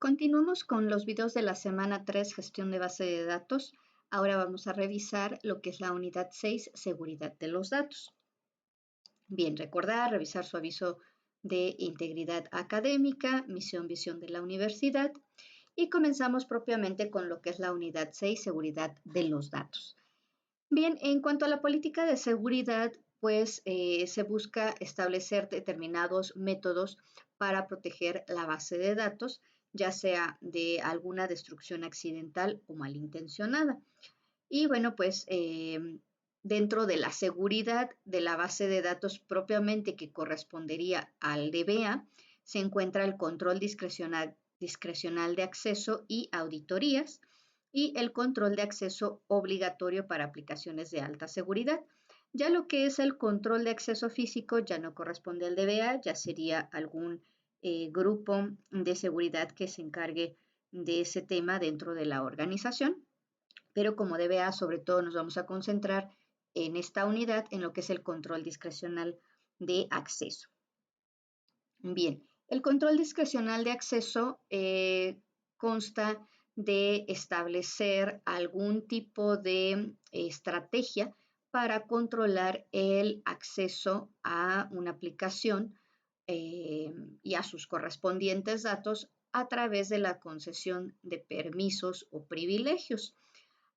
Continuamos con los videos de la semana 3, gestión de base de datos. Ahora vamos a revisar lo que es la unidad 6, seguridad de los datos. Bien, recordar, revisar su aviso de integridad académica, misión, visión de la universidad. Y comenzamos propiamente con lo que es la unidad 6, seguridad de los datos. Bien, en cuanto a la política de seguridad, pues se busca establecer determinados métodos para proteger la base de datos, ya sea de alguna destrucción accidental o malintencionada. Y bueno, pues dentro de la seguridad de la base de datos propiamente que correspondería al DBA, se encuentra el control discrecional de acceso y auditorías, y el control de acceso obligatorio para aplicaciones de alta seguridad. Ya lo que es el control de acceso físico ya no corresponde al DBA, ya sería algún grupo de seguridad que se encargue de ese tema dentro de la organización. Pero como DBA, sobre todo nos vamos a concentrar en esta unidad, en lo que es el control discrecional de acceso. Bien, el control discrecional de acceso consta de establecer algún tipo de estrategia para controlar el acceso a una aplicación y a sus correspondientes datos a través de la concesión de permisos o privilegios.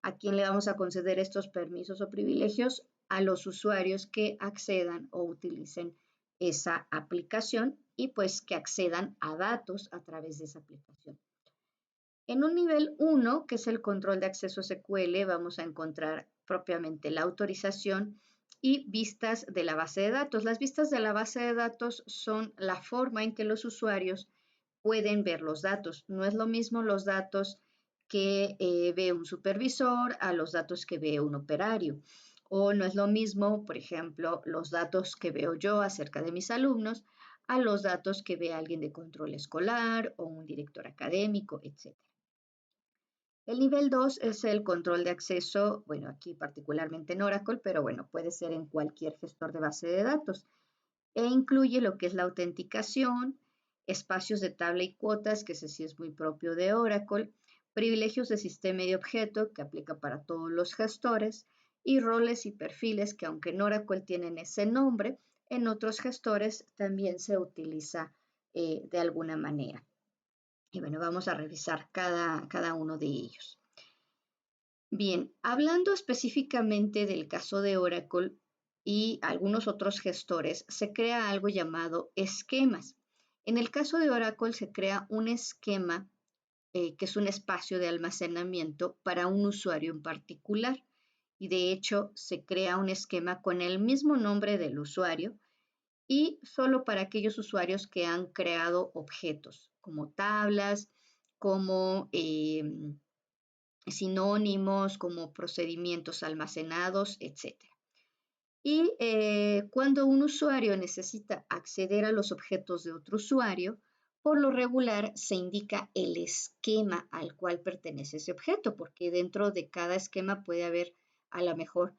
¿A quién le vamos a conceder estos permisos o privilegios? A los usuarios que accedan o utilicen esa aplicación y pues que accedan a datos a través de esa aplicación. En un nivel 1, que es el control de acceso SQL, vamos a encontrar propiamente la autorización y vistas de la base de datos. Las vistas de la base de datos son la forma en que los usuarios pueden ver los datos. No es lo mismo los datos que ve un supervisor a los datos que ve un operario. O no es lo mismo, por ejemplo, los datos que veo yo acerca de mis alumnos a los datos que ve alguien de control escolar o un director académico, etc. El nivel 2 es el control de acceso, bueno, aquí particularmente en Oracle, pero bueno, puede ser en cualquier gestor de base de datos, e incluye lo que es la autenticación, espacios de tabla y cuotas, que ese sí es muy propio de Oracle, privilegios de sistema y de objeto, que aplica para todos los gestores, y roles y perfiles, que aunque en Oracle tienen ese nombre, en otros gestores también se utiliza de alguna manera. Y bueno, vamos a revisar cada uno de ellos. Bien, hablando específicamente del caso de Oracle y algunos otros gestores, se crea algo llamado esquemas. En el caso de Oracle se crea un esquema que es un espacio de almacenamiento para un usuario en particular. Y de hecho se crea un esquema con el mismo nombre del usuario y solo para aquellos usuarios que han creado objetos como tablas, como sinónimos, como procedimientos almacenados, etc. Y cuando un usuario necesita acceder a los objetos de otro usuario, por lo regular se indica el esquema al cual pertenece ese objeto, porque dentro de cada esquema puede haber a lo mejor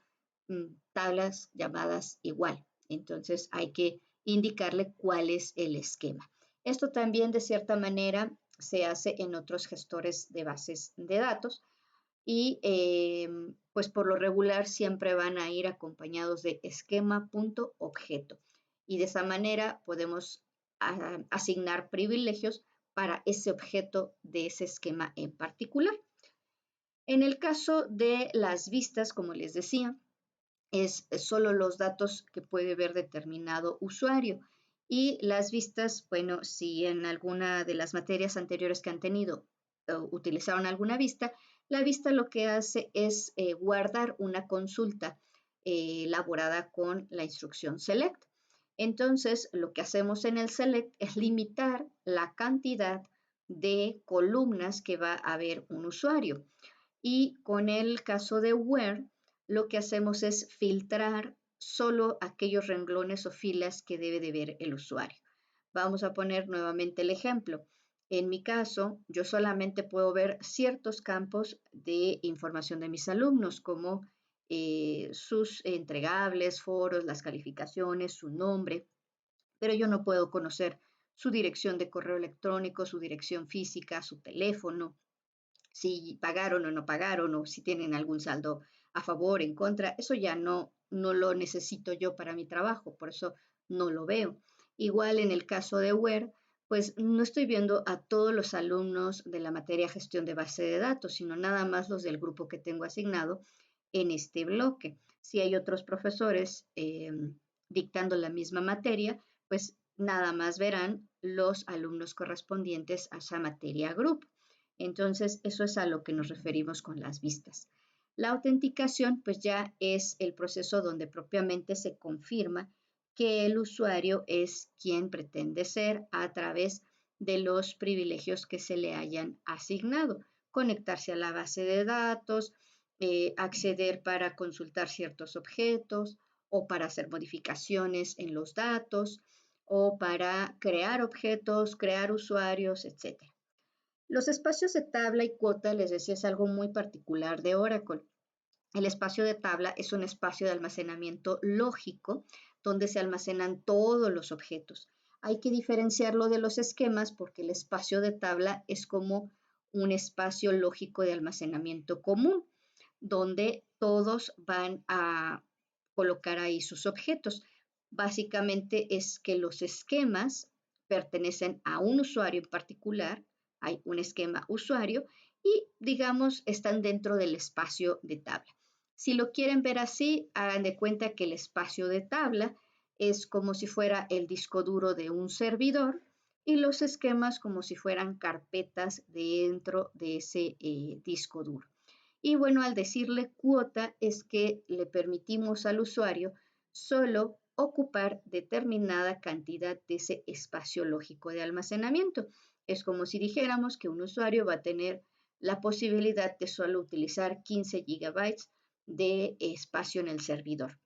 tablas llamadas igual. Entonces hay que indicarle cuál es el esquema. Esto también de cierta manera se hace en otros gestores de bases de datos y pues por lo regular siempre van a ir acompañados de esquema.objeto y de esa manera podemos asignar privilegios para ese objeto de ese esquema en particular. En el caso de las vistas, como les decía, es solo los datos que puede ver determinado usuario. Y las vistas, bueno, si en alguna de las materias anteriores que han tenido utilizaron alguna vista, la vista lo que hace es guardar una consulta elaborada con la instrucción select. Entonces, lo que hacemos en el select es limitar la cantidad de columnas que va a ver un usuario. Y con el caso de where, lo que hacemos es filtrar solo aquellos renglones o filas que debe de ver el usuario. Vamos a poner nuevamente el ejemplo. En mi caso, yo solamente puedo ver ciertos campos de información de mis alumnos, como sus entregables, foros, las calificaciones, su nombre, pero yo no puedo conocer su dirección de correo electrónico, su dirección física, su teléfono, si pagaron o no pagaron o si tienen algún saldo a favor, en contra, eso ya no lo necesito yo para mi trabajo, por eso no lo veo. Igual en el caso de WER, pues no estoy viendo a todos los alumnos de la materia gestión de base de datos, sino nada más los del grupo que tengo asignado en este bloque. Si hay otros profesores dictando la misma materia, pues nada más verán los alumnos correspondientes a esa materia grupo. Entonces, eso es a lo que nos referimos con las vistas. La autenticación, pues ya es el proceso donde propiamente se confirma que el usuario es quien pretende ser a través de los privilegios que se le hayan asignado. Conectarse a la base de datos, acceder para consultar ciertos objetos o para hacer modificaciones en los datos o para crear objetos, crear usuarios, etc. Los espacios de tabla y cuota, les decía, es algo muy particular de Oracle. El espacio de tabla es un espacio de almacenamiento lógico donde se almacenan todos los objetos. Hay que diferenciarlo de los esquemas porque el espacio de tabla es como un espacio lógico de almacenamiento común, donde todos van a colocar ahí sus objetos. Básicamente es que los esquemas pertenecen a un usuario en particular, hay un esquema usuario y, digamos, están dentro del espacio de tabla. Si lo quieren ver así, hagan de cuenta que el espacio de tabla es como si fuera el disco duro de un servidor y los esquemas como si fueran carpetas dentro de ese disco duro. Y bueno, al decirle cuota es que le permitimos al usuario solo ocupar determinada cantidad de ese espacio lógico de almacenamiento. Es como si dijéramos que un usuario va a tener la posibilidad de solo utilizar 15 gigabytes de espacio en el servidor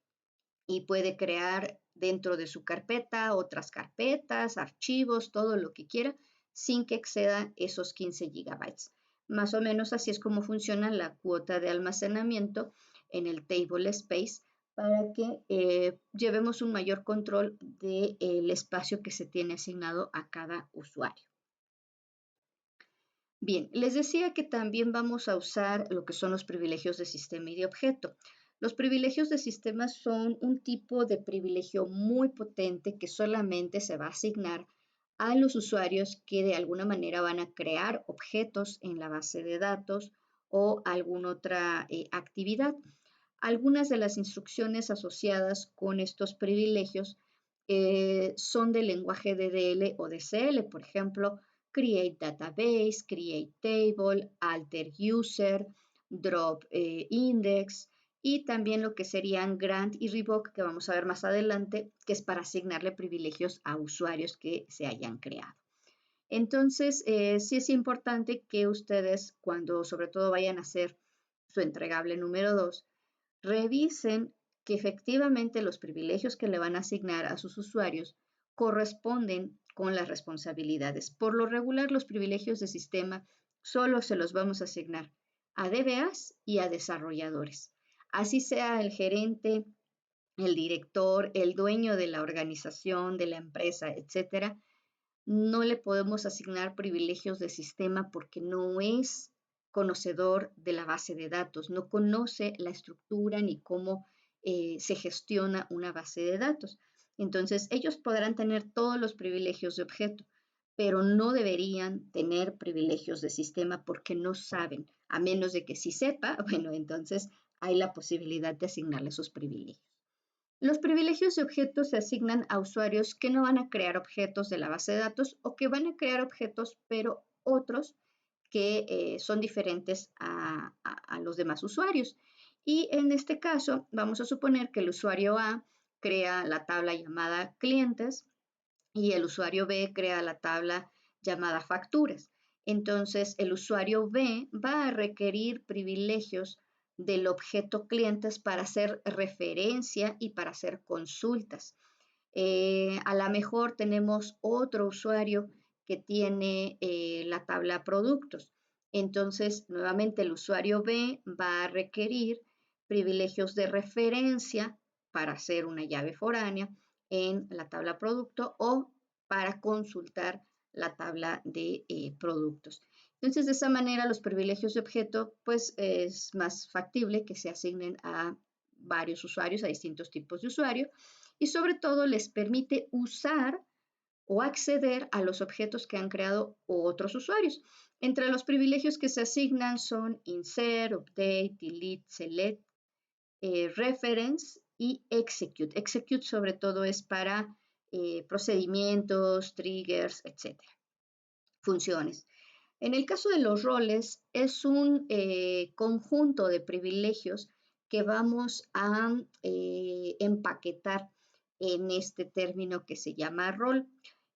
y puede crear dentro de su carpeta otras carpetas, archivos, todo lo que quiera, sin que exceda esos 15 gigabytes. Más o menos así es como funciona la cuota de almacenamiento en el table space para que llevemos un mayor control del espacio que se tiene asignado a cada usuario. Bien, les decía que también vamos a usar lo que son los privilegios de sistema y de objeto. Los privilegios de sistema son un tipo de privilegio muy potente que solamente se va a asignar a los usuarios que de alguna manera van a crear objetos en la base de datos o alguna otra actividad. Algunas de las instrucciones asociadas con estos privilegios son del lenguaje DDL o DCL, por ejemplo, create database, create table, alter user, drop index y también lo que serían grant y revoke, que vamos a ver más adelante, que es para asignarle privilegios a usuarios que se hayan creado. Entonces, sí es importante que ustedes, cuando sobre todo vayan a hacer su entregable número 2, revisen que efectivamente los privilegios que le van a asignar a sus usuarios corresponden con las responsabilidades. Por lo regular, los privilegios de sistema solo se los vamos a asignar a DBAs y a desarrolladores. Así sea el gerente, el director, el dueño de la organización, de la empresa, etcétera, no le podemos asignar privilegios de sistema porque no es conocedor de la base de datos, no conoce la estructura ni cómo se gestiona una base de datos. Entonces, ellos podrán tener todos los privilegios de objeto, pero no deberían tener privilegios de sistema porque no saben, a menos de que sí sepa, bueno, entonces hay la posibilidad de asignarle sus privilegios. Los privilegios de objetos se asignan a usuarios que no van a crear objetos de la base de datos o que van a crear objetos, pero otros que son diferentes a los demás usuarios. Y en este caso, vamos a suponer que el usuario A crea la tabla llamada clientes y el usuario B crea la tabla llamada facturas. Entonces, el usuario B va a requerir privilegios del objeto clientes para hacer referencia y para hacer consultas. A lo mejor tenemos otro usuario que tiene la tabla productos. Entonces, nuevamente el usuario B va a requerir privilegios de referencia para hacer una llave foránea en la tabla producto o para consultar la tabla de productos. Entonces, de esa manera, los privilegios de objeto, pues es más factible que se asignen a varios usuarios, a distintos tipos de usuarios, y sobre todo les permite usar o acceder a los objetos que han creado otros usuarios. Entre los privilegios que se asignan son insert, update, delete, select, reference y execute. Execute sobre todo es para procedimientos, triggers, etcétera, funciones. En el caso de los roles, es un conjunto de privilegios que vamos a empaquetar en este término que se llama rol.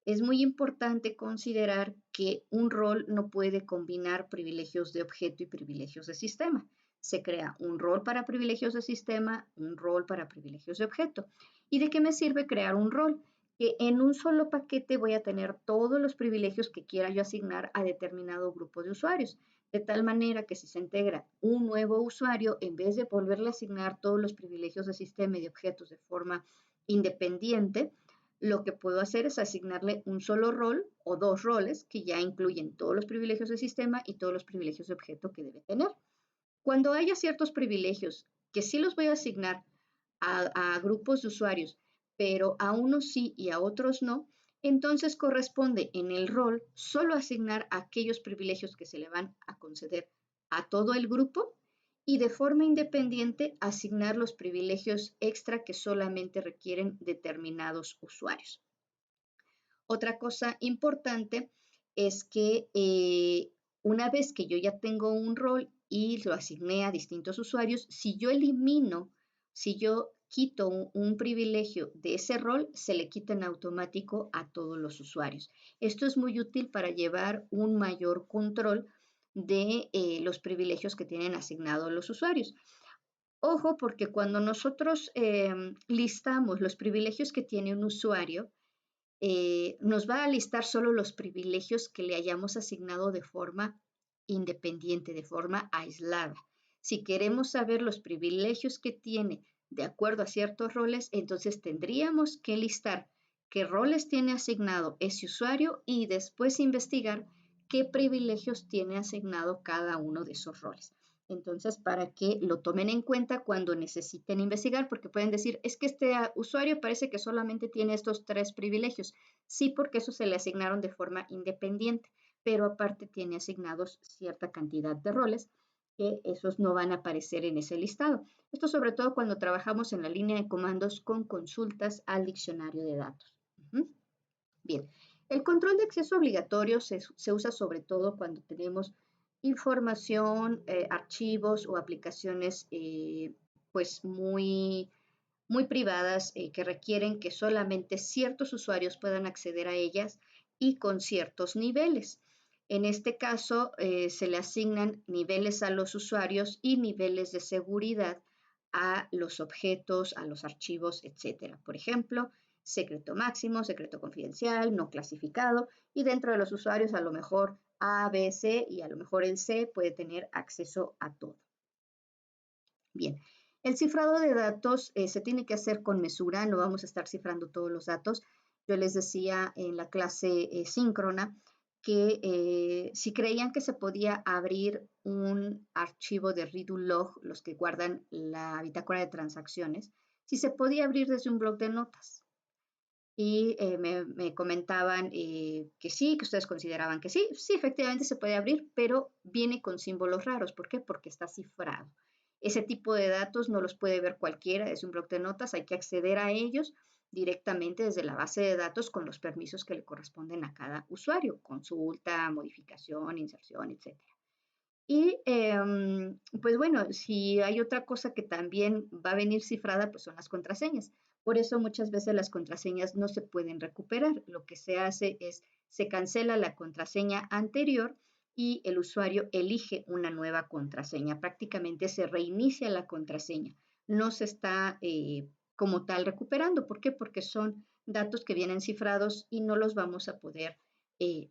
Es muy importante considerar que un rol no puede combinar privilegios de objeto y privilegios de sistema. Se crea un rol para privilegios de sistema, un rol para privilegios de objeto. ¿Y de qué me sirve crear un rol? Que en un solo paquete voy a tener todos los privilegios que quiera yo asignar a determinado grupo de usuarios, de tal manera que si se integra un nuevo usuario, en vez de volverle a asignar todos los privilegios de sistema y de objetos de forma independiente, lo que puedo hacer es asignarle un solo rol o dos roles que ya incluyen todos los privilegios de sistema y todos los privilegios de objeto que debe tener. Cuando haya ciertos privilegios que sí los voy a asignar a grupos de usuarios, pero a unos sí y a otros no, entonces corresponde en el rol solo asignar aquellos privilegios que se le van a conceder a todo el grupo y de forma independiente asignar los privilegios extra que solamente requieren determinados usuarios. Otra cosa importante es que una vez que yo ya tengo un rol y lo asigné a distintos usuarios, si yo elimino, si yo quito un privilegio de ese rol, se le quita en automático a todos los usuarios. Esto es muy útil para llevar un mayor control de los privilegios que tienen asignados los usuarios. Ojo, porque cuando nosotros listamos los privilegios que tiene un usuario, nos va a listar solo los privilegios que le hayamos asignado de forma independiente, de forma aislada. Si queremos saber los privilegios que tiene de acuerdo a ciertos roles, entonces tendríamos que listar qué roles tiene asignado ese usuario y después investigar qué privilegios tiene asignado cada uno de esos roles. Entonces, para que lo tomen en cuenta cuando necesiten investigar, porque pueden decir, es que este usuario parece que solamente tiene estos 3 privilegios. Sí, porque esos se le asignaron de forma independiente, pero aparte tiene asignados cierta cantidad de roles que esos no van a aparecer en ese listado. Esto sobre todo cuando trabajamos en la línea de comandos con consultas al diccionario de datos. Bien, el control de acceso obligatorio se usa sobre todo cuando tenemos información, archivos o aplicaciones pues muy privadas que requieren que solamente ciertos usuarios puedan acceder a ellas y con ciertos niveles. En este caso, se le asignan niveles a los usuarios y niveles de seguridad a los objetos, a los archivos, etcétera. Por ejemplo, secreto máximo, secreto confidencial, no clasificado, y dentro de los usuarios a lo mejor A, B, C, y a lo mejor el C puede tener acceso a todo. Bien, el cifrado de datos se tiene que hacer con mesura, no vamos a estar cifrando todos los datos. Yo les decía en la clase síncrona que si creían que se podía abrir un archivo de redo-log, los que guardan la bitácora de transacciones, si se podía abrir desde un bloc de notas. Y me comentaban que sí, que ustedes consideraban que sí. Sí, efectivamente se puede abrir, pero viene con símbolos raros. ¿Por qué? Porque está cifrado. Ese tipo de datos no los puede ver cualquiera, es un bloc de notas, hay que acceder a ellos directamente desde la base de datos con los permisos que le corresponden a cada usuario, consulta, modificación, inserción, etc. Y pues bueno, si hay otra cosa que también va a venir cifrada, pues son las contraseñas. Por eso muchas veces las contraseñas no se pueden recuperar. Lo que se hace es, se cancela la contraseña anterior y el usuario elige una nueva contraseña. Prácticamente se reinicia la contraseña. No se está como tal recuperando. ¿Por qué? Porque son datos que vienen cifrados y no los vamos a poder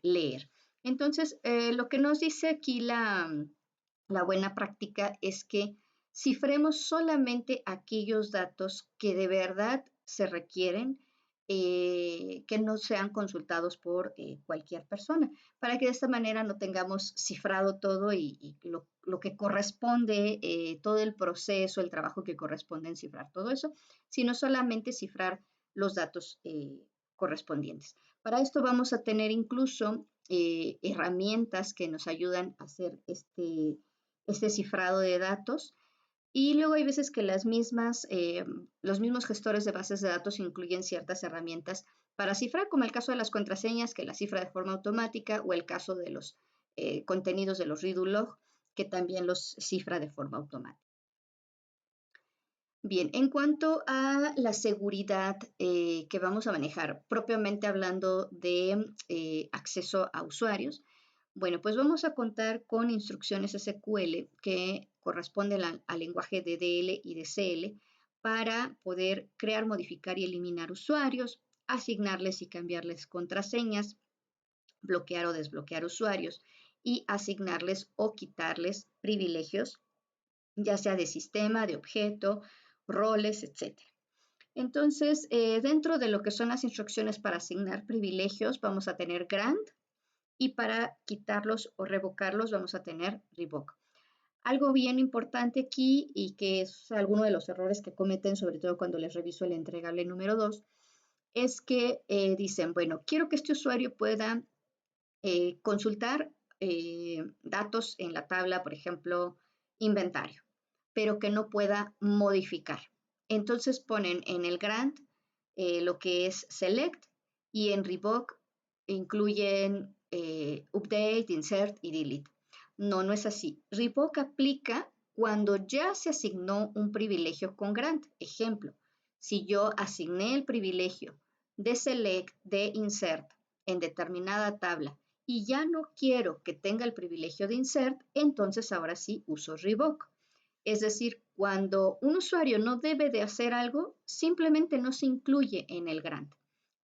leer. Entonces, lo que nos dice aquí la buena práctica es que cifremos solamente aquellos datos que de verdad se requieren, que no sean consultados por cualquier persona, para que de esta manera no tengamos cifrado todo y lo que corresponde, todo el proceso, el trabajo que corresponde en cifrar todo eso, sino solamente cifrar los datos correspondientes. Para esto vamos a tener incluso herramientas que nos ayudan a hacer este cifrado de datos. Y luego hay veces que los mismos gestores de bases de datos incluyen ciertas herramientas para cifrar, como el caso de las contraseñas, que la cifra de forma automática, o el caso de los contenidos de los redo log, que también los cifra de forma automática. Bien, en cuanto a la seguridad que vamos a manejar, propiamente hablando de acceso a usuarios, bueno, pues vamos a contar con instrucciones SQL que corresponden al lenguaje de DL y de CL para poder crear, modificar y eliminar usuarios, asignarles y cambiarles contraseñas, bloquear o desbloquear usuarios y asignarles o quitarles privilegios, ya sea de sistema, de objeto, roles, etc. Entonces, dentro de lo que son las instrucciones para asignar privilegios, vamos a tener grant, y para quitarlos o revocarlos vamos a tener revoke. Algo bien importante aquí, y que es alguno de los errores que cometen, sobre todo cuando les reviso el entregable número 2, es que dicen, bueno, quiero que este usuario pueda consultar datos en la tabla, por ejemplo, inventario, pero que no pueda modificar. Entonces ponen en el grant lo que es select, y en revoke incluyen update, insert y delete. No, no es así. Revoke aplica cuando ya se asignó un privilegio con grant. Ejemplo, si yo asigné el privilegio de select, de insert en determinada tabla y ya no quiero que tenga el privilegio de insert, entonces ahora sí uso revoke. Es decir, cuando un usuario no debe de hacer algo, simplemente no se incluye en el grant,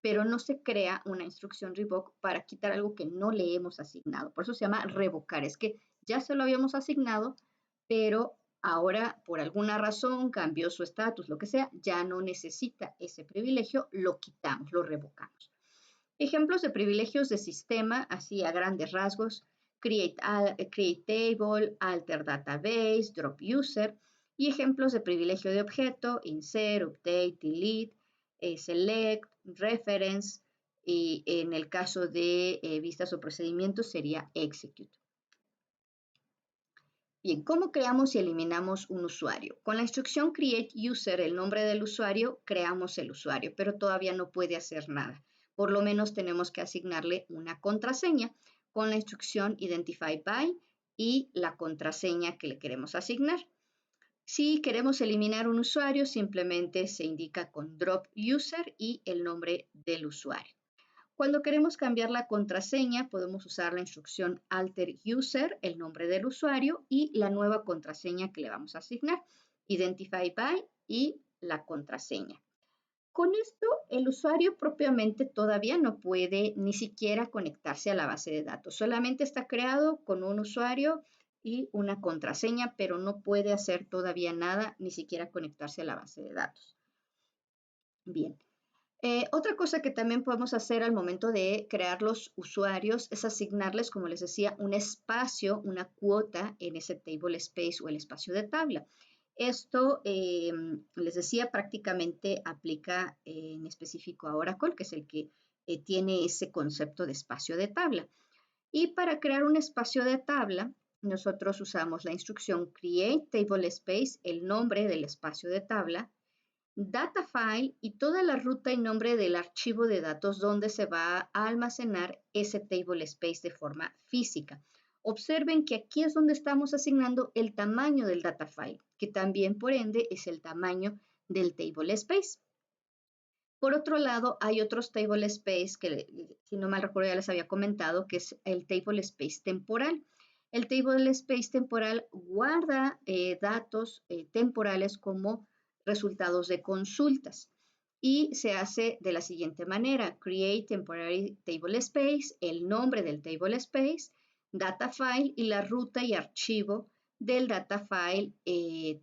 pero no se crea una instrucción revoke para quitar algo que no le hemos asignado. Por eso se llama revocar, es que ya se lo habíamos asignado, pero ahora por alguna razón cambió su estatus, lo que sea, ya no necesita ese privilegio, lo quitamos, lo revocamos. Ejemplos de privilegios de sistema, así a grandes rasgos: create table, alter database, drop user. Y ejemplos de privilegio de objeto: insert, update, delete, select, reference. Y en el caso de vistas o procedimientos sería execute. Bien, ¿cómo creamos y eliminamos un usuario? Con la instrucción create user, el nombre del usuario, creamos el usuario, pero todavía no puede hacer nada. Por lo menos tenemos que asignarle una contraseña con la instrucción identify by y la contraseña que le queremos asignar. Si queremos eliminar un usuario, simplemente se indica con drop user y el nombre del usuario. Cuando queremos cambiar la contraseña, podemos usar la instrucción alter user, el nombre del usuario y la nueva contraseña que le vamos a asignar, identify by y la contraseña. Con esto, el usuario propiamente todavía no puede ni siquiera conectarse a la base de datos. Solamente está creado con un usuario y una contraseña, pero no puede hacer todavía nada, ni siquiera conectarse a la base de datos. Bien. Otra cosa que también podemos hacer al momento de crear los usuarios es asignarles, como les decía, un espacio, una cuota en ese table space o el espacio de tabla. Esto, les decía, prácticamente aplica en específico a Oracle, que es el que tiene ese concepto de espacio de tabla. Y para crear un espacio de tabla, nosotros usamos la instrucción create table space, el nombre del espacio de tabla, data file y toda la ruta y nombre del archivo de datos donde se va a almacenar ese table space de forma física. Observen que aquí es donde estamos asignando el tamaño del data file, que también por ende es el tamaño del table space. Por otro lado, hay otros table space que, si no mal recuerdo, ya les había comentado, que es el table space temporal. El table space temporal guarda datos temporales como resultados de consultas y se hace de la siguiente manera: create temporary table space, el nombre del table space, data file y la ruta y archivo del data file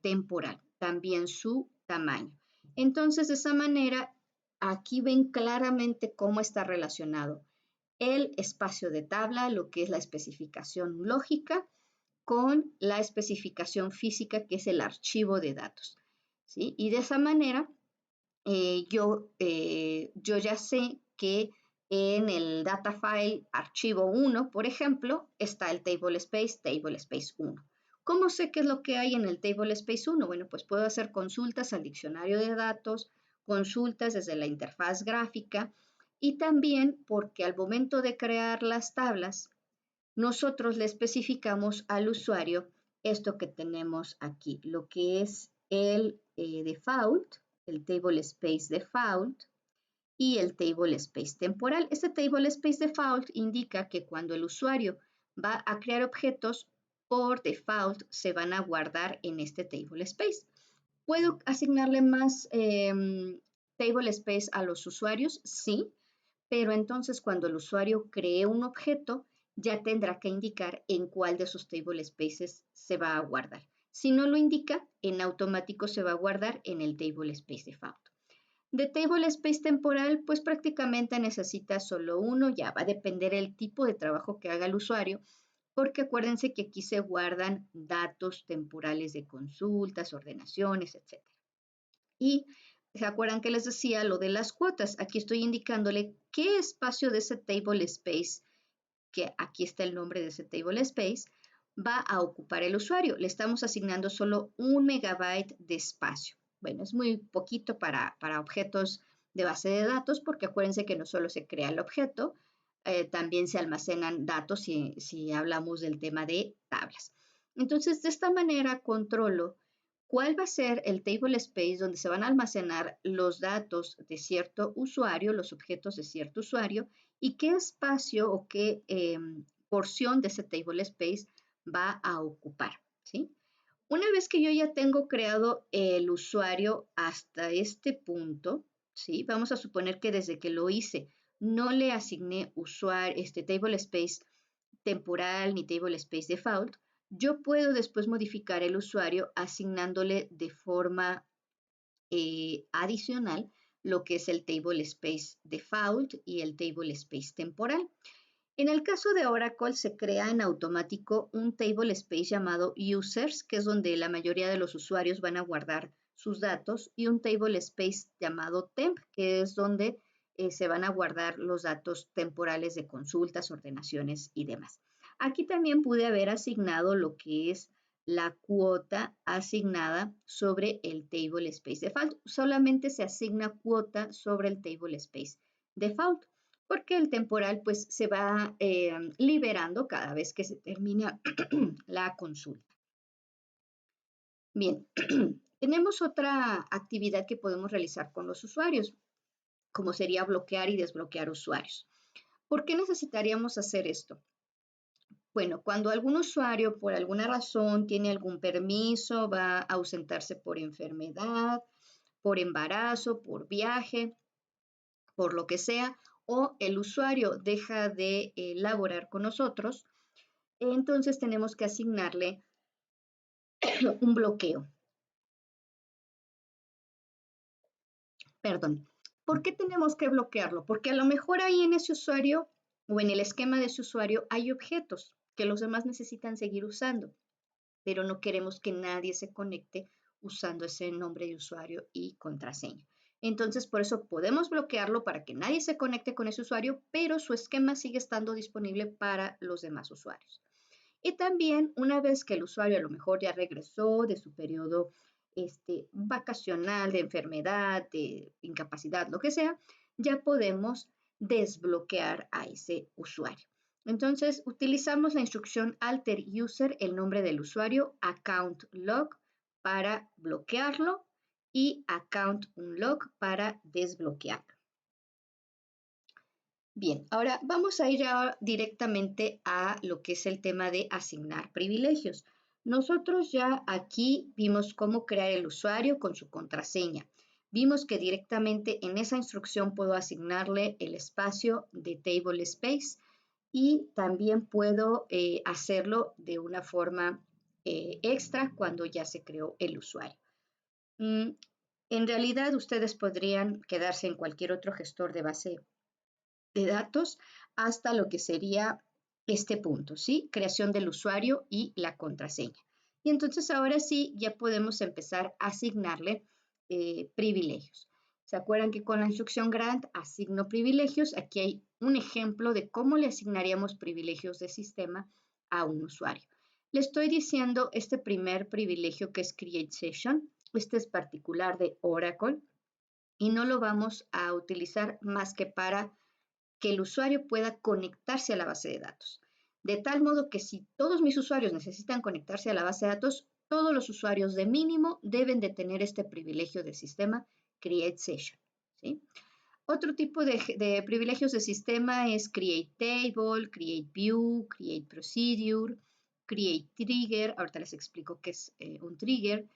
temporal, también su tamaño. Entonces, de esa manera aquí ven claramente cómo está relacionado el espacio de tabla, lo que es la especificación lógica, con la especificación física, que es el archivo de datos. ¿Sí? Y de esa manera, yo ya sé que en el data file archivo 1, por ejemplo, está el table space 1. ¿Cómo sé qué es lo que hay en el table space 1? Bueno, pues puedo hacer consultas al diccionario de datos, consultas desde la interfaz gráfica y también porque al momento de crear las tablas, nosotros le especificamos al usuario esto que tenemos aquí, lo que es el default, el table space default y el table space temporal. Este table space default indica que cuando el usuario va a crear objetos, por default se van a guardar en este table space. ¿Puedo asignarle más table space a los usuarios? Sí, pero entonces cuando el usuario cree un objeto, ya tendrá que indicar en cuál de sus table spaces se va a guardar. Si no lo indica, en automático se va a guardar en el table space default. De table space temporal, pues prácticamente necesita solo uno, ya va a depender el tipo de trabajo que haga el usuario, porque acuérdense que aquí se guardan datos temporales de consultas, ordenaciones, etc. Y se acuerdan que les decía lo de las cuotas. Aquí estoy indicándole qué espacio de ese table space, que aquí está el nombre de ese table space, va a ocupar el usuario. Le estamos asignando solo 1 megabyte de espacio. Bueno, es muy poquito para objetos de base de datos, porque acuérdense que no solo se crea el objeto, también se almacenan datos si hablamos del tema de tablas. Entonces, de esta manera controlo cuál va a ser el table space donde se van a almacenar los datos de cierto usuario, los objetos de cierto usuario, y qué espacio o qué porción de ese table space va a ocupar, ¿sí? Una vez que yo ya tengo creado el usuario hasta este punto, ¿sí? Vamos a suponer que desde que lo hice no le asigné usuario, table space temporal ni table space default, yo puedo después modificar el usuario asignándole de forma adicional lo que es el table space default y el table space temporal. En el caso de Oracle se crea en automático un table space llamado users, que es donde la mayoría de los usuarios van a guardar sus datos, y un table space llamado temp, que es donde se van a guardar los datos temporales de consultas, ordenaciones y demás. Aquí también pude haber asignado lo que es la cuota asignada sobre el table space default. Solamente se asigna cuota sobre el table space default, porque el temporal pues se va liberando cada vez que se termina la consulta. Bien, tenemos otra actividad que podemos realizar con los usuarios, como sería bloquear y desbloquear usuarios. ¿Por qué necesitaríamos hacer esto? Bueno, cuando algún usuario por alguna razón tiene algún permiso, va a ausentarse por enfermedad, por embarazo, por viaje, por lo que sea, o el usuario deja de laborar con nosotros, entonces tenemos que asignarle un bloqueo. Perdón. ¿Por qué tenemos que bloquearlo? Porque a lo mejor ahí en ese usuario o en el esquema de ese usuario hay objetos que los demás necesitan seguir usando, pero no queremos que nadie se conecte usando ese nombre de usuario y contraseña. Entonces, por eso podemos bloquearlo para que nadie se conecte con ese usuario, pero su esquema sigue estando disponible para los demás usuarios. Y también una vez que el usuario a lo mejor ya regresó de su periodo vacacional, de enfermedad, de incapacidad, lo que sea, ya podemos desbloquear a ese usuario. Entonces, utilizamos la instrucción alter user, el nombre del usuario, account log para bloquearlo y account unlock para desbloquearlo. Bien, ahora vamos a ir directamente a lo que es el tema de asignar privilegios. Nosotros ya aquí vimos cómo crear el usuario con su contraseña. Vimos que directamente en esa instrucción puedo asignarle el espacio de table space y también puedo hacerlo de una forma extra cuando ya se creó el usuario. En realidad, ustedes podrían quedarse en cualquier otro gestor de base de datos hasta lo que sería este punto, ¿sí? Creación del usuario y la contraseña. Y entonces ahora sí ya podemos empezar a asignarle privilegios. ¿Se acuerdan que con la instrucción grant asigno privilegios? Aquí hay un ejemplo de cómo le asignaríamos privilegios de sistema a un usuario. Le estoy diciendo este primer privilegio que es Create Session. Este es particular de Oracle y no lo vamos a utilizar más que para que el usuario pueda conectarse a la base de datos. De tal modo que si todos mis usuarios necesitan conectarse a la base de datos, todos los usuarios de mínimo deben de tener este privilegio de sistema Create Session, ¿sí? Otro tipo de privilegios de sistema es Create Table, Create View, Create Procedure, Create Trigger, ahorita les explico qué es un trigger,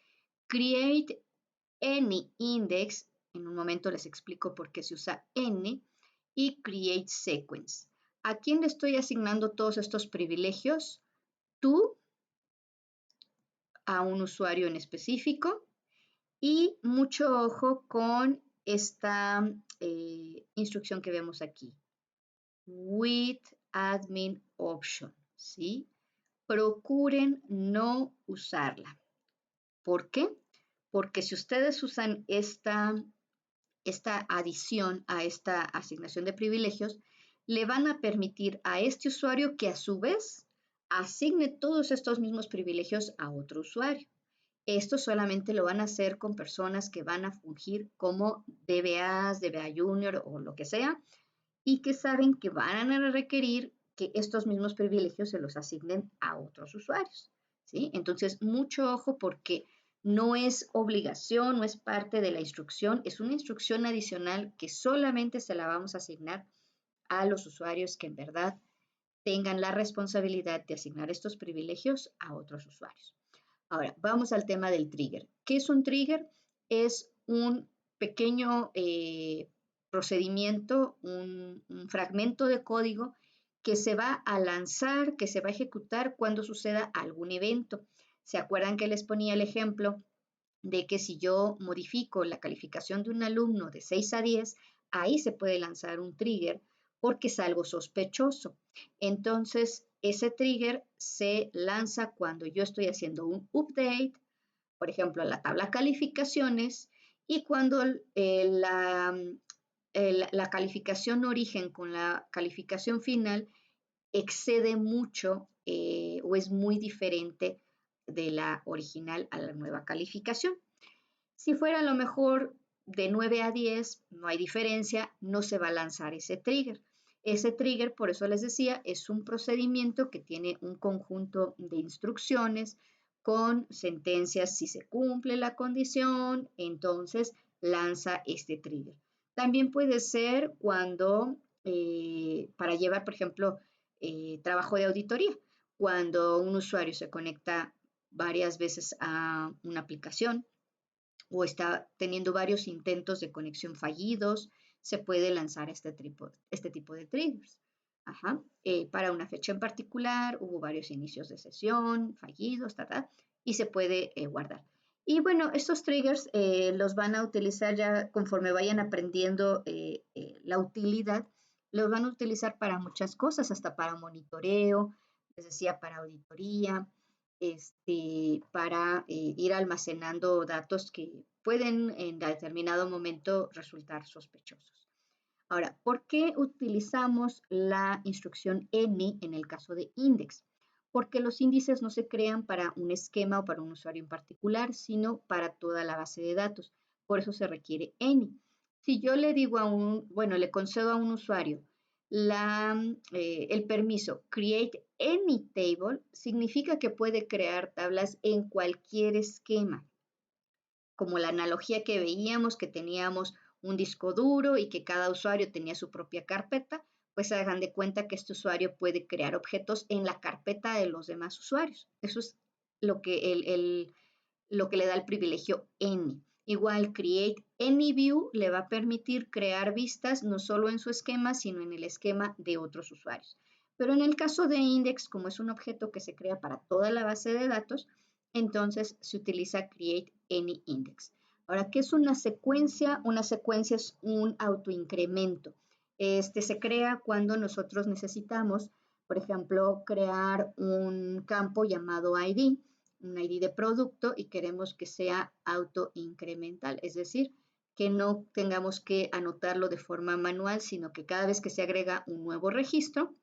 Create Any Index, en un momento les explico por qué se usa Any, y Create Sequence. ¿A quién le estoy asignando todos estos privilegios? Tú, a un usuario en específico, y mucho ojo con esta instrucción que vemos aquí. With admin option, ¿sí? Procuren no usarla. ¿Por qué? Porque si ustedes usan esta adición a esta asignación de privilegios, le van a permitir a este usuario que a su vez asigne todos estos mismos privilegios a otro usuario. Esto solamente lo van a hacer con personas que van a fungir como DBAs, DBA Junior o lo que sea, y que saben que van a requerir que estos mismos privilegios se los asignen a otros usuarios, ¿sí? Entonces, mucho ojo porque no es obligación, no es parte de la instrucción, es una instrucción adicional que solamente se la vamos a asignar a los usuarios que en verdad tengan la responsabilidad de asignar estos privilegios a otros usuarios. Ahora, vamos al tema del trigger. ¿Qué es un trigger? Es un pequeño procedimiento, un fragmento de código que se va a lanzar, que se va a ejecutar cuando suceda algún evento. ¿Se acuerdan que les ponía el ejemplo de que si yo modifico la calificación de un alumno de 6 a 10, ahí se puede lanzar un trigger porque es algo sospechoso? Entonces, ese trigger se lanza cuando yo estoy haciendo un update, por ejemplo, a la tabla calificaciones, y cuando la calificación origen con la calificación final excede mucho o es muy diferente de la original a la nueva calificación. Si fuera a lo mejor de 9 a 10, no hay diferencia, no se va a lanzar ese trigger. Ese trigger, por eso les decía, es un procedimiento que tiene un conjunto de instrucciones con sentencias. Si se cumple la condición, entonces lanza este trigger. También puede ser cuando, para llevar, por ejemplo, trabajo de auditoría, cuando un usuario se conecta varias veces a una aplicación o está teniendo varios intentos de conexión fallidos, se puede lanzar este tipo de triggers. Ajá. Para una fecha en particular, hubo varios inicios de sesión fallidos, y se puede guardar. Y bueno, estos triggers los van a utilizar ya conforme vayan aprendiendo la utilidad, los van a utilizar para muchas cosas, hasta para monitoreo, les decía, para auditoría, para ir almacenando datos que pueden en determinado momento resultar sospechosos. Ahora, ¿por qué utilizamos la instrucción any en el caso de index? Porque los índices no se crean para un esquema o para un usuario en particular, sino para toda la base de datos. Por eso se requiere any. Si yo le digo le concedo a un usuario el permiso create any table, significa que puede crear tablas en cualquier esquema, como la analogía que veíamos, que teníamos un disco duro y que cada usuario tenía su propia carpeta, pues se hagan de cuenta que este usuario puede crear objetos en la carpeta de los demás usuarios. Eso es lo que, lo que le da el privilegio any. Igual, create any view le va a permitir crear vistas no solo en su esquema, sino en el esquema de otros usuarios. Pero en el caso de index, como es un objeto que se crea para toda la base de datos, entonces se utiliza create any index. Ahora, ¿qué es una secuencia? Una secuencia es un autoincremento. Se crea cuando nosotros necesitamos, por ejemplo, crear un campo llamado ID, un ID de producto, y queremos que sea autoincremental, es decir, que no tengamos que anotarlo de forma manual, sino que cada vez que se agrega un nuevo registro,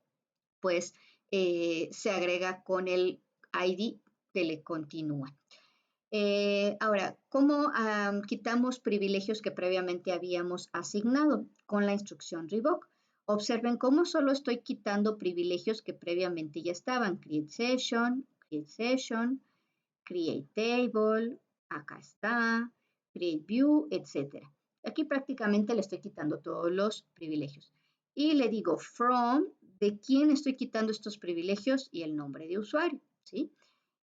pues se agrega con el ID que le continúa. Ahora, ¿cómo quitamos privilegios que previamente habíamos asignado? Con la instrucción revoke. Observen cómo solo estoy quitando privilegios que previamente ya estaban. Create session, create table, acá está, create view, etc. Aquí prácticamente le estoy quitando todos los privilegios. Y le digo from, de quién estoy quitando estos privilegios y el nombre de usuario, ¿sí?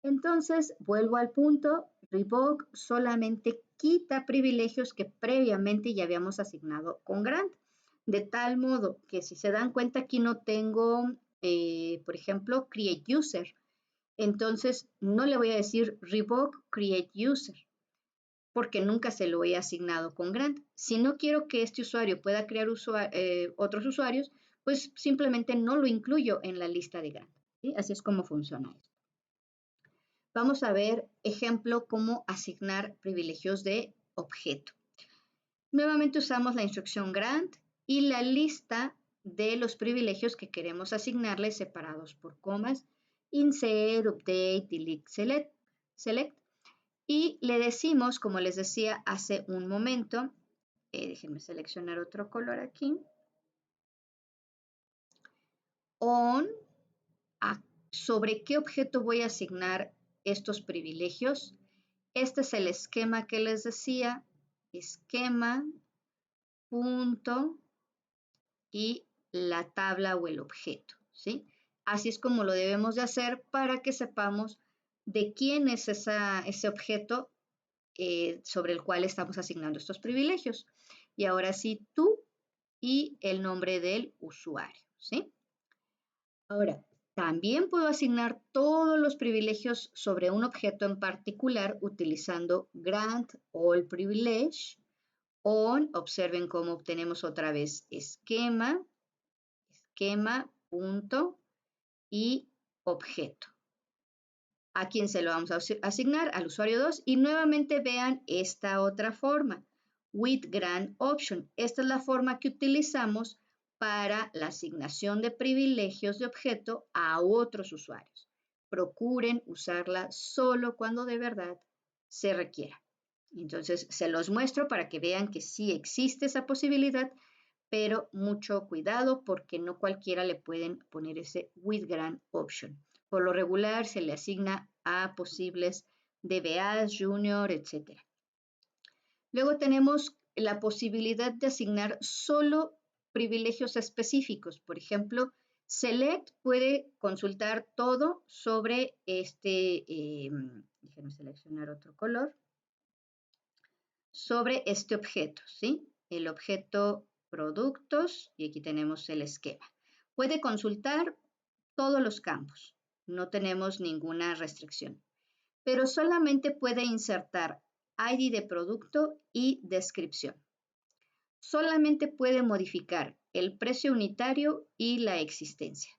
Entonces, vuelvo al punto, revoke solamente quita privilegios que previamente ya habíamos asignado con grant. De tal modo que si se dan cuenta aquí no tengo, por ejemplo, create user. Entonces, no le voy a decir revoke create user, porque nunca se lo he asignado con grant. Si no quiero que este usuario pueda crear otros usuarios, pues simplemente no lo incluyo en la lista de grant, ¿sí? Así es como funciona esto. Vamos a ver, ejemplo, cómo asignar privilegios de objeto. Nuevamente usamos la instrucción grant y la lista de los privilegios que queremos asignarle separados por comas, insert, update, delete, select. Y le decimos, como les decía hace un momento, déjenme seleccionar otro color aquí, on, sobre qué objeto voy a asignar estos privilegios. Este es el esquema que les decía, esquema, punto y la tabla o el objeto, ¿sí? Así es como lo debemos de hacer para que sepamos de quién es ese objeto sobre el cual estamos asignando estos privilegios. Y ahora sí, tú y el nombre del usuario, ¿sí? Ahora, también puedo asignar todos los privilegios sobre un objeto en particular utilizando grant all privilege on. Observen cómo obtenemos otra vez esquema, punto y objeto. ¿A quién se lo vamos a asignar? Al usuario 2. Y nuevamente vean esta otra forma, with grant option. Esta es la forma que utilizamos para la asignación de privilegios de objeto a otros usuarios. Procuren usarla solo cuando de verdad se requiera. Entonces, se los muestro para que vean que sí existe esa posibilidad, pero mucho cuidado porque no cualquiera le pueden poner ese with grant option. Por lo regular se le asigna a posibles DBAs, junior, etc. Luego tenemos la posibilidad de asignar solo privilegios específicos. Por ejemplo, select puede consultar todo sobre déjenme seleccionar otro color, sobre este objeto, ¿sí? El objeto productos, y aquí tenemos el esquema. Puede consultar todos los campos, no tenemos ninguna restricción, pero solamente puede insertar ID de producto y descripción. Solamente puede modificar el precio unitario y la existencia.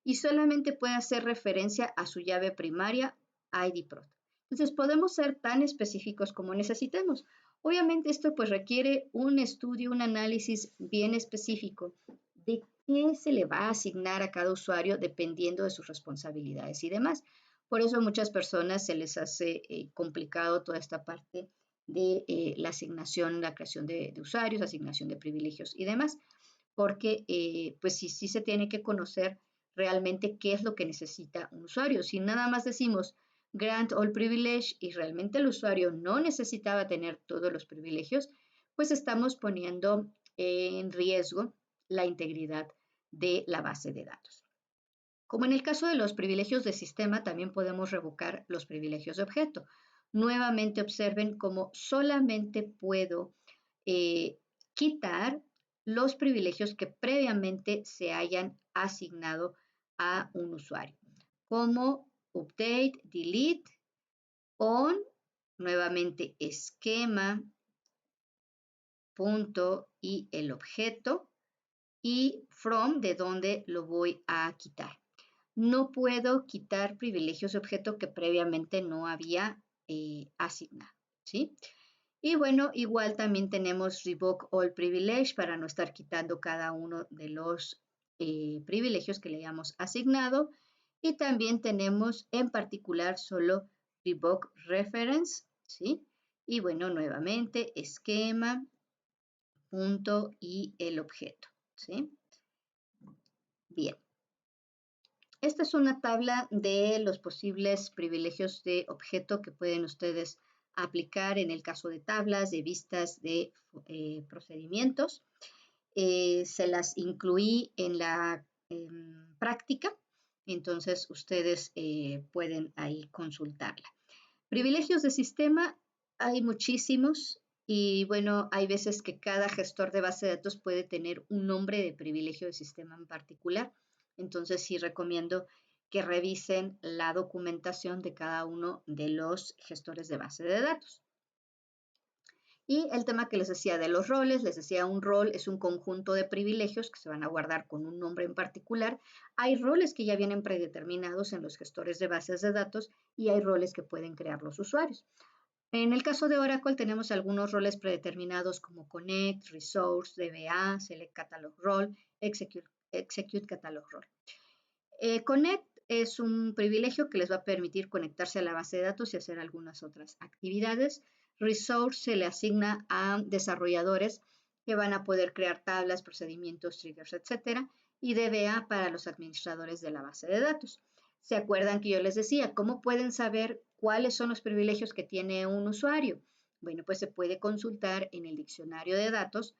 Y solamente puede hacer referencia a su llave primaria ID Prod. Entonces podemos ser tan específicos como necesitemos. Obviamente esto pues requiere un estudio, un análisis bien específico de qué se le va a asignar a cada usuario dependiendo de sus responsabilidades y demás. Por eso a muchas personas se les hace complicado toda esta parte de la asignación, la creación de usuarios, asignación de privilegios y demás, porque pues sí se tiene que conocer realmente qué es lo que necesita un usuario. Si nada más decimos grant all privilege y realmente el usuario no necesitaba tener todos los privilegios, pues estamos poniendo en riesgo la integridad de la base de datos. Como en el caso de los privilegios de sistema, también podemos revocar los privilegios de objeto. Nuevamente observen cómo solamente puedo quitar los privilegios que previamente se hayan asignado a un usuario, como update, delete, on, nuevamente esquema, punto y el objeto, y from, de donde lo voy a quitar. No puedo quitar privilegios de objeto que previamente no había asignado, ¿sí? Y bueno, igual también tenemos revoke all privilege para no estar quitando cada uno de los privilegios que le hayamos asignado. Y también tenemos en particular solo revoke reference, ¿sí? Y bueno, nuevamente esquema, punto y el objeto, ¿sí? Bien. Esta es una tabla de los posibles privilegios de objeto que pueden ustedes aplicar en el caso de tablas, de vistas, de procedimientos. Se las incluí en la práctica, entonces ustedes pueden ahí consultarla. Privilegios de sistema, hay muchísimos y bueno, hay veces que cada gestor de base de datos puede tener un nombre de privilegio de sistema en particular. Entonces sí recomiendo que revisen la documentación de cada uno de los gestores de base de datos. Y el tema que les decía de los roles, les decía un rol es un conjunto de privilegios que se van a guardar con un nombre en particular. Hay roles que ya vienen predeterminados en los gestores de bases de datos y hay roles que pueden crear los usuarios. En el caso de Oracle tenemos algunos roles predeterminados como Connect, Resource, DBA, Select Catalog Role, Execute Catalog Role. Connect es un privilegio que les va a permitir conectarse a la base de datos y hacer algunas otras actividades. Resource se le asigna a desarrolladores que van a poder crear tablas, procedimientos, triggers, etc. Y DBA para los administradores de la base de datos. ¿Se acuerdan que yo les decía cómo pueden saber cuáles son los privilegios que tiene un usuario? Bueno, pues se puede consultar en el diccionario de datos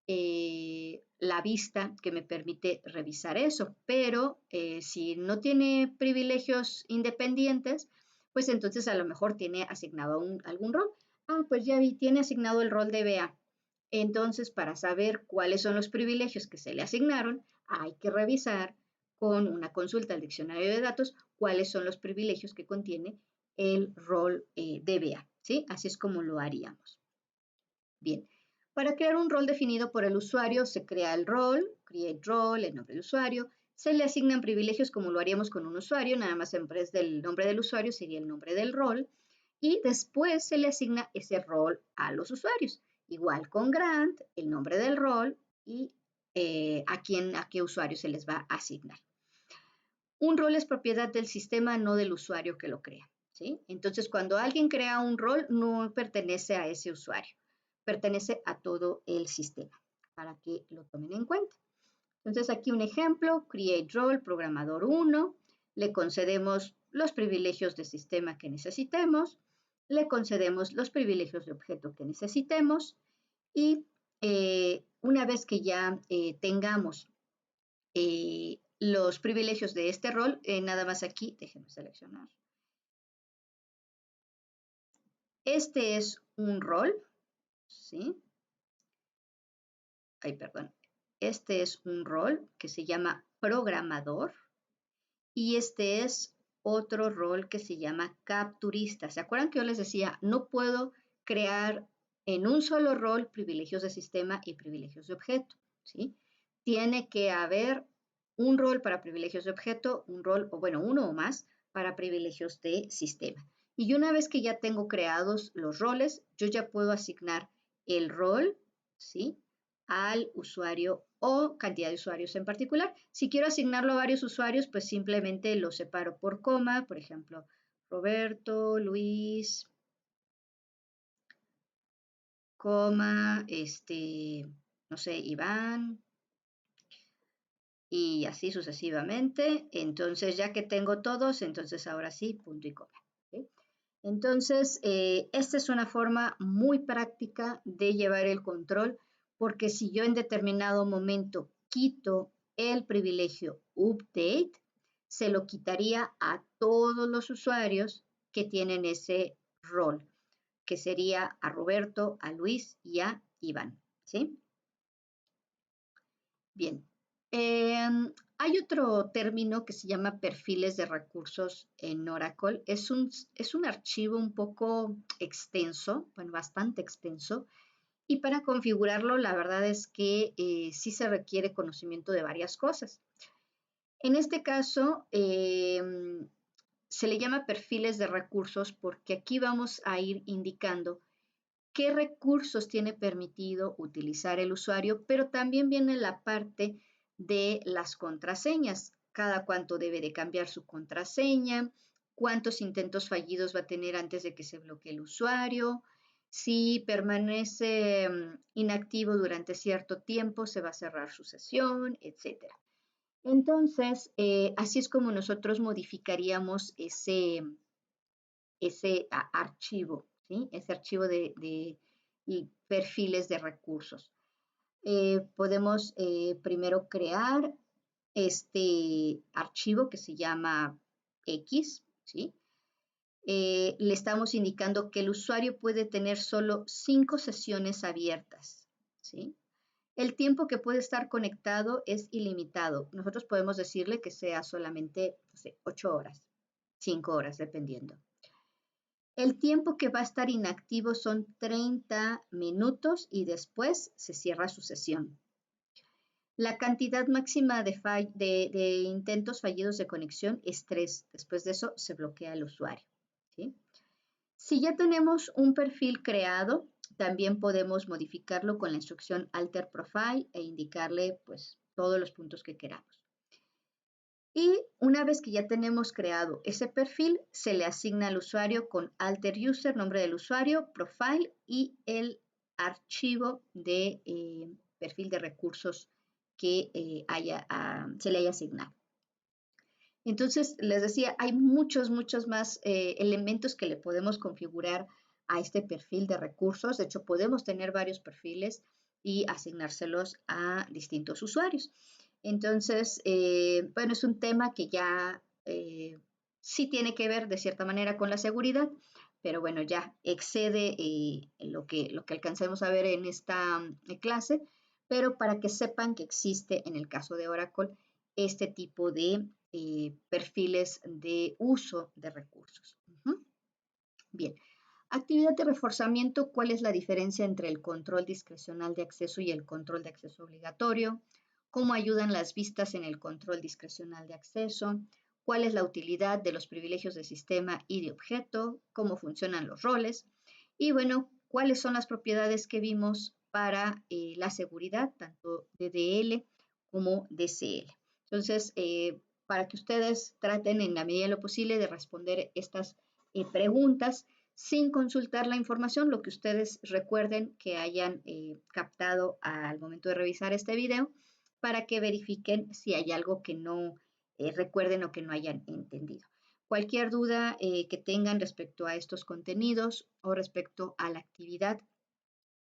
la vista que me permite revisar eso, pero si no tiene privilegios independientes, pues entonces a lo mejor tiene asignado algún rol. Ah, pues ya vi, tiene asignado el rol de BA. Entonces, para saber cuáles son los privilegios que se le asignaron, hay que revisar con una consulta al diccionario de datos cuáles son los privilegios que contiene el rol DBA, ¿sí? Así es como lo haríamos. Bien, para crear un rol definido por el usuario, se crea el rol, create role, el nombre del usuario, se le asignan privilegios como lo haríamos con un usuario, nada más en vez del nombre del usuario sería el nombre del rol, y después se le asigna ese rol a los usuarios. Igual con grant, el nombre del rol y a qué usuario se les va a asignar. Un rol es propiedad del sistema, no del usuario que lo crea, ¿sí? Entonces, cuando alguien crea un rol, no pertenece a ese usuario, pertenece a todo el sistema, para que lo tomen en cuenta. Entonces, aquí un ejemplo, create role, programador 1, le concedemos los privilegios de sistema que necesitemos, le concedemos los privilegios de objeto que necesitemos y una vez que ya tengamos los privilegios de este rol, nada más aquí, déjenme seleccionar. Este es un rol, ¿sí? Ay, perdón. Este es un rol que se llama programador y este es otro rol que se llama capturista. ¿Se acuerdan que yo les decía, no puedo crear en un solo rol privilegios de sistema y privilegios de objeto, ¿sí? Tiene que haber un rol para privilegios de objeto, un rol, o bueno, uno o más para privilegios de sistema. Y una vez que ya tengo creados los roles, yo ya puedo asignar el rol, ¿sí? Al usuario o cantidad de usuarios en particular. Si quiero asignarlo a varios usuarios, pues simplemente lo separo por coma, por ejemplo, Roberto, Luis, coma, no sé, Iván, y así sucesivamente. Entonces, ya que tengo todos, entonces ahora sí, punto y coma. ¿Okay? Entonces, esta es una forma muy práctica de llevar el control, porque si yo en determinado momento quito el privilegio update, se lo quitaría a todos los usuarios que tienen ese rol, que sería a Roberto, a Luis y a Iván, ¿sí? Bien. Hay otro término que se llama perfiles de recursos en Oracle. Es un archivo un poco extenso, bueno, bastante extenso, Y para configurarlo, la verdad es que sí se requiere conocimiento de varias cosas. En este caso, se le llama perfiles de recursos porque aquí vamos a ir indicando qué recursos tiene permitido utilizar el usuario, pero también viene la parte de las contraseñas, cada cuánto debe de cambiar su contraseña, cuántos intentos fallidos va a tener antes de que se bloquee el usuario, si permanece inactivo durante cierto tiempo, se va a cerrar su sesión, etcétera. Entonces, así es como nosotros modificaríamos ese archivo, ¿sí? Ese archivo de perfiles de recursos. Podemos primero crear este archivo que se llama X, ¿sí? Le estamos indicando que el usuario puede tener solo 5 sesiones abiertas, ¿sí? El tiempo que puede estar conectado es ilimitado. Nosotros podemos decirle que sea solamente, no sé, 8 horas, 5 horas, dependiendo. El tiempo que va a estar inactivo son 30 minutos y después se cierra su sesión. La cantidad máxima de intentos fallidos de conexión es 3. Después de eso se bloquea el usuario, ¿sí? Si ya tenemos un perfil creado, también podemos modificarlo con la instrucción alter profile e indicarle pues todos los puntos que queramos. Y una vez que ya tenemos creado ese perfil, se le asigna al usuario con alter user, nombre del usuario, profile y el archivo de perfil de recursos que se le haya asignado. Entonces, les decía, hay muchos más elementos que le podemos configurar a este perfil de recursos. De hecho, podemos tener varios perfiles y asignárselos a distintos usuarios. Entonces, bueno, es un tema que ya sí tiene que ver de cierta manera con la seguridad, pero bueno, ya excede lo que alcancemos a ver en esta clase, pero para que sepan que existe en el caso de Oracle este tipo de perfiles de uso de recursos. Bien, actividad de reforzamiento, ¿cuál es la diferencia entre el control discrecional de acceso y el control de acceso obligatorio? ¿Cómo ayudan las vistas en el control discrecional de acceso? ¿Cuál es la utilidad de los privilegios de sistema y de objeto? ¿Cómo funcionan los roles? Y bueno, ¿cuáles son las propiedades que vimos para la seguridad, tanto de DL como DCL? Entonces, para que ustedes traten en la medida de lo posible de responder estas preguntas sin consultar la información, lo que ustedes recuerden que hayan captado al momento de revisar este video, para que verifiquen si hay algo que no recuerden o que no hayan entendido. Cualquier duda que tengan respecto a estos contenidos o respecto a la actividad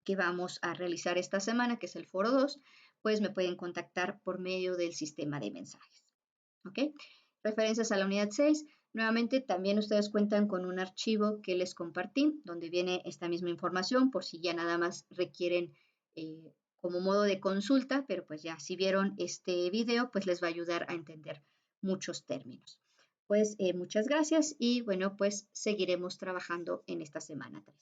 que vamos a realizar esta semana, que es el foro 2, pues me pueden contactar por medio del sistema de mensajes. ¿Ok? Referencias a la unidad 6. Nuevamente, también ustedes cuentan con un archivo que les compartí, donde viene esta misma información, por si ya nada más requieren como modo de consulta, pero pues ya si vieron este video, pues les va a ayudar a entender muchos términos. Pues muchas gracias y bueno, pues seguiremos trabajando en esta semana 3.